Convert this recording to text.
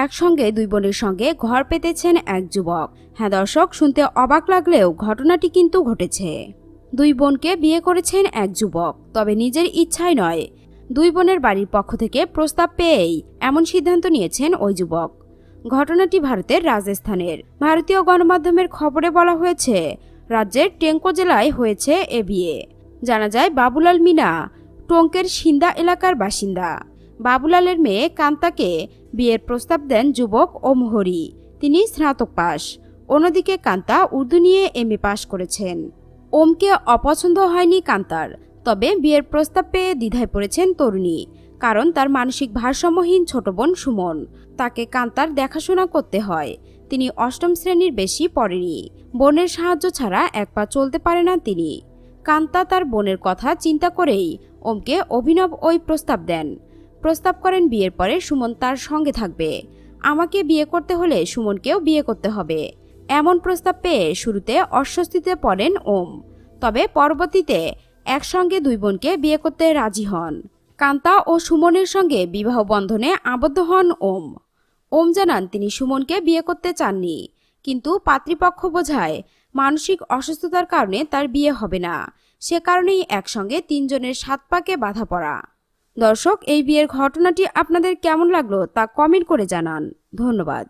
একসঙ্গে দুই বোনের সঙ্গে ঘর পেতেছেন এক যুবক। হ্যাঁ দর্শক, শুনতে অবাক লাগলেও ঘটনাটি কিন্তু ঘটেছে। দুই বোনকে বিয়ে করেছেন এক যুবক, তবে নিজের ইচ্ছায় নয়। দুই বোনের বাড়ির পক্ষ থেকে প্রস্তাব পেয়েই এমন সিদ্ধান্ত নিয়েছেন ওই যুবক। ঘটনাটি ভারতের রাজস্থানের। ভারতীয় গণমাধ্যমের খবরে বলা হয়েছে, রাজ্যের টেঙ্কো জেলায় হয়েছে এ বিয়ে। জানা যায় বাবুলাল মিনা টঙ্কের সিন্দা এলাকার বাসিন্দা। বাবুলালের মেয়ে কান্তাকে বিয়ের প্রস্তাব দেন যুবক ওম হরি। তিনি স্নাতক পাস। অন্যদিকে কান্তা উর্দু নিয়ে এমএ পাশ করেছেন। ওমকে অপছন্দ হয়নি কান্তার, তবে বিয়ের প্রস্তাব পেয়ে দ্বিধায় পড়েছেন তরুণী। কারণ তার মানসিক ভারসাম্যহীন ছোট বোন সুমন। তাকে কান্তার দেখাশোনা করতে হয়। তিনি অষ্টম শ্রেণীর বেশি পড়েনি। বোনের সাহায্য ছাড়া এক পা চলতে পারে না তিনি। কান্তা তার বোনের কথা চিন্তা করেই ওমকে অভিনব ওই প্রস্তাব দেন। প্রস্তাব করেন বিয়ের পরে সুমন তার সঙ্গে থাকবে। আমাকে বিয়ে করতে হলে সুমনকেও বিয়ে করতে হবে। এমন প্রস্তাব পেয়ে শুরুতে অস্বস্তিতে পড়েন ওম, তবে পরবর্তীতে একসঙ্গে দুই বোনকে বিয়ে করতে রাজি হন। কান্তা ও সুমনের সঙ্গে বিবাহ বন্ধনে আবদ্ধ হন ওম। ওম জানান তিনি সুমনকে বিয়ে করতে চাননি, কিন্তু পাত্রীপক্ষ বোঝায় মানসিক অসুস্থতার কারণে তার বিয়ে হবে না। সে কারণেই একসঙ্গে তিনজনের 7 পাকে বাধা পড়া। দর্শক, এই বিয়ের ঘটনাটি আপনাদের কেমন লাগলো তা কমেন্ট করে জানান। ধন্যবাদ।